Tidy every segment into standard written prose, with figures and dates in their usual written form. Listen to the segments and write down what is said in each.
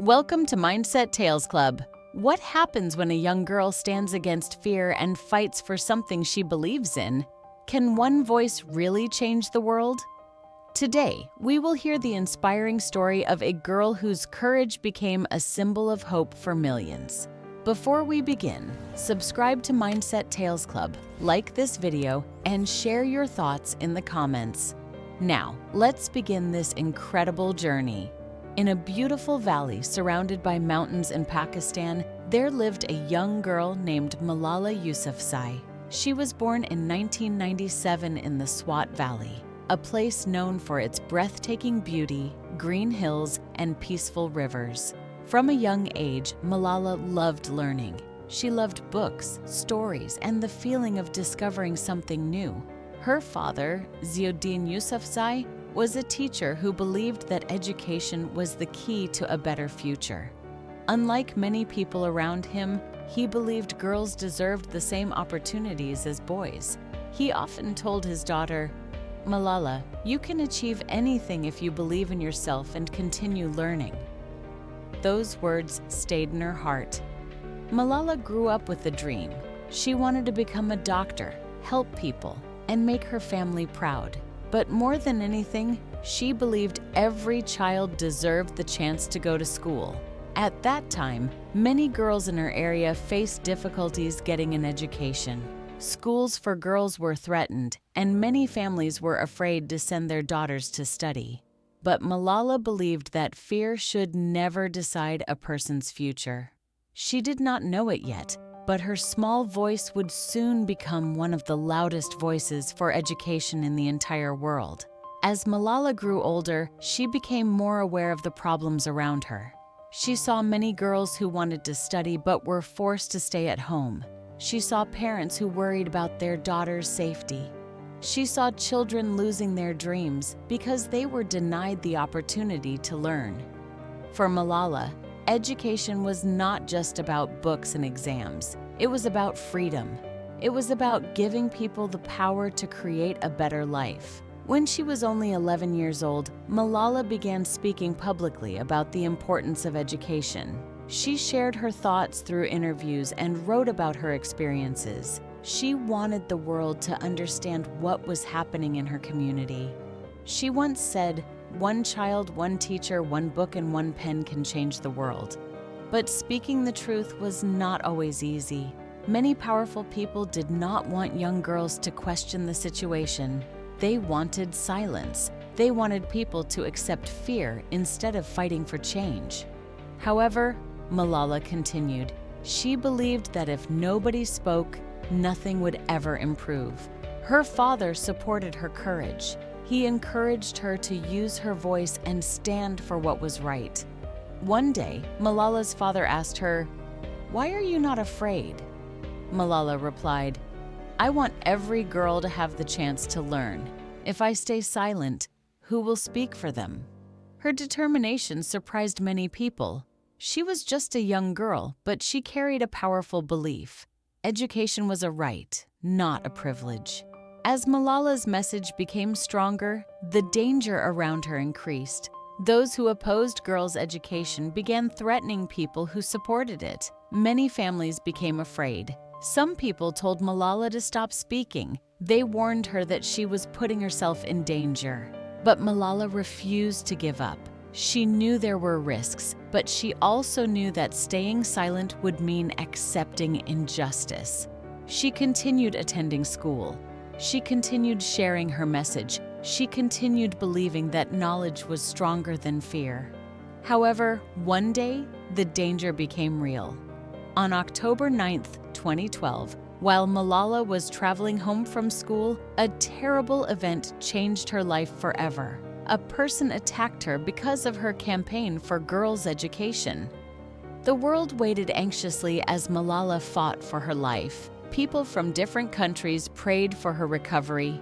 Welcome to Mindset Tales Club. What happens when a young girl stands against fear and fights for something she believes in? Can one voice really change the world? Today, we will hear the inspiring story of a girl whose courage became a symbol of hope for millions. Before we begin, subscribe to Mindset Tales Club, like this video, and share your thoughts in the comments. Now, let's begin this incredible journey. In a beautiful valley surrounded by mountains in Pakistan, there lived a young girl named Malala Yousafzai. She was born in 1997 in the Swat Valley, a place known for its breathtaking beauty, green hills, and peaceful rivers. From a young age, Malala loved learning. She loved books, stories, and the feeling of discovering something new. Her father, Ziauddin Yousafzai, was a teacher who believed that education was the key to a better future. Unlike many people around him, he believed girls deserved the same opportunities as boys. He often told his daughter, "Malala, you can achieve anything if you believe in yourself and continue learning." Those words stayed in her heart. Malala grew up with a dream. She wanted to become a doctor, help people, and make her family proud. But more than anything, she believed every child deserved the chance to go to school. At that time, many girls in her area faced difficulties getting an education. Schools for girls were threatened, and many families were afraid to send their daughters to study. But Malala believed that fear should never decide a person's future. She did not know it yet, but her small voice would soon become one of the loudest voices for education in the entire world. As Malala grew older, she became more aware of the problems around her. She saw many girls who wanted to study but were forced to stay at home. She saw parents who worried about their daughters' safety. She saw children losing their dreams because they were denied the opportunity to learn. For Malala, education was not just about books and exams. It was about freedom. It was about giving people the power to create a better life. When she was only 11 years old, Malala began speaking publicly about the importance of education. She shared her thoughts through interviews and wrote about her experiences. She wanted the world to understand what was happening in her community. She once said, "One child, one teacher, one book, and one pen can change the world." But speaking the truth was not always easy. Many powerful people did not want young girls to question the situation. They wanted silence. They wanted people to accept fear instead of fighting for change. However, Malala continued. She believed that if nobody spoke, nothing would ever improve. Her father supported her courage. He encouraged her to use her voice and stand for what was right. One day, Malala's father asked her, "Why are you not afraid?" Malala replied, "I want every girl to have the chance to learn. If I stay silent, who will speak for them?" Her determination surprised many people. She was just a young girl, but she carried a powerful belief. Education was a right, not a privilege. As Malala's message became stronger, the danger around her increased. Those who opposed girls' education began threatening people who supported it. Many families became afraid. Some people told Malala to stop speaking. They warned her that she was putting herself in danger. But Malala refused to give up. She knew there were risks, but she also knew that staying silent would mean accepting injustice. She continued attending school. She continued sharing her message. She continued believing that knowledge was stronger than fear. However, one day, the danger became real. On October 9th, 2012, while Malala was traveling home from school, a terrible event changed her life forever. A person attacked her because of her campaign for girls' education. The world waited anxiously as Malala fought for her life. People from different countries prayed for her recovery.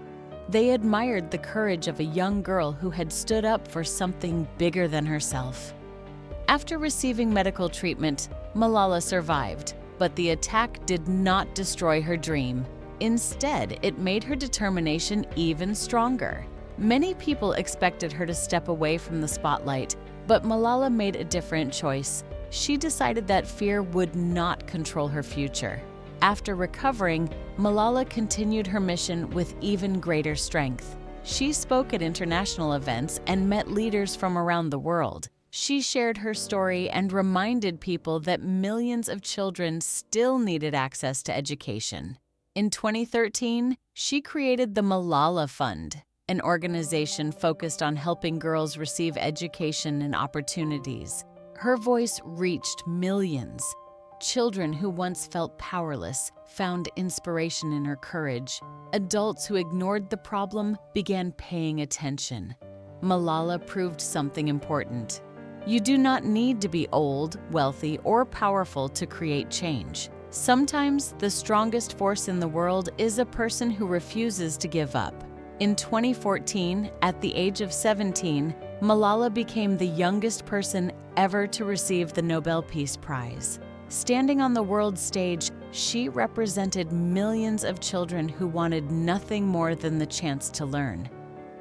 They admired the courage of a young girl who had stood up for something bigger than herself. After receiving medical treatment, Malala survived, but the attack did not destroy her dream. Instead, it made her determination even stronger. Many people expected her to step away from the spotlight, But Malala made a different choice. She decided that fear would not control her future. After recovering, Malala continued her mission with even greater strength. She spoke at international events and met leaders from around the world. She shared her story and reminded people that millions of children still needed access to education. In 2013, she created the Malala Fund, an organization focused on helping girls receive education and opportunities. Her voice reached millions. Children who once felt powerless found inspiration in her courage. Adults who ignored the problem began paying attention. Malala proved something important. You do not need to be old, wealthy, or powerful to create change. Sometimes the strongest force in the world is a person who refuses to give up. In 2014, at the age of 17, Malala became the youngest person ever to receive the Nobel Peace Prize. Standing on the world stage, she represented millions of children who wanted nothing more than the chance to learn.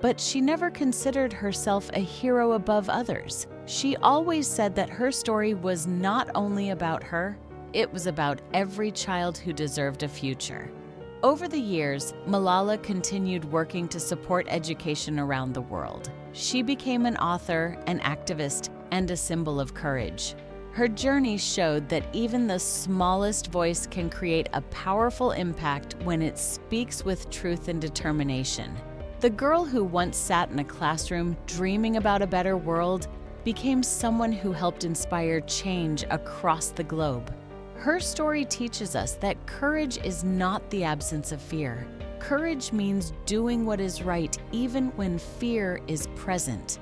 But she never considered herself a hero above others. She always said that her story was not only about her, it was about every child who deserved a future. Over the years, Malala continued working to support education around the world. She became an author, an activist, and a symbol of courage. Her journey showed that even the smallest voice can create a powerful impact when it speaks with truth and determination. The girl who once sat in a classroom dreaming about a better world became someone who helped inspire change across the globe. Her story teaches us that courage is not the absence of fear. Courage means doing what is right even when fear is present.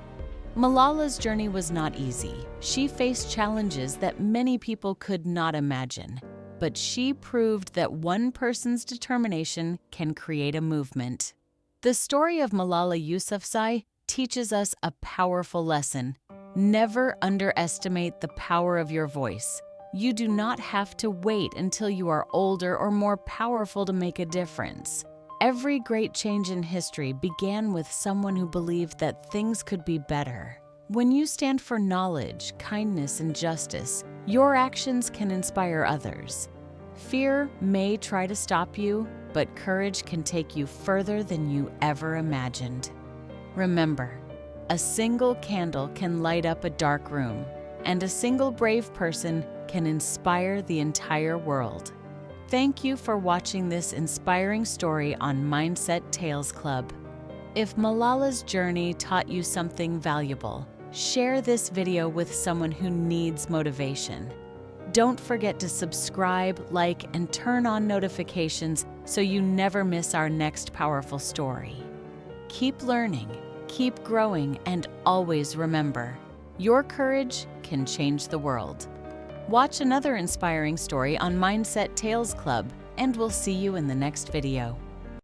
Malala's journey was not easy. She faced challenges that many people could not imagine. But she proved that one person's determination can create a movement. The story of Malala Yousafzai teaches us a powerful lesson. Never underestimate the power of your voice. You do not have to wait until you are older or more powerful to make a difference. Every great change in history began with someone who believed that things could be better. When you stand for knowledge, kindness, and justice, your actions can inspire others. Fear may try to stop you, but courage can take you further than you ever imagined. Remember, a single candle can light up a dark room, and a single brave person can inspire the entire world. Thank you for watching this inspiring story on Mindset Tales Club. If Malala's journey taught you something valuable, share this video with someone who needs motivation. Don't forget to subscribe, like, and turn on notifications so you never miss our next powerful story. Keep learning, keep growing, and always remember, your courage can change the world. Watch another inspiring story on Mindset Tales Club, and we'll see you in the next video.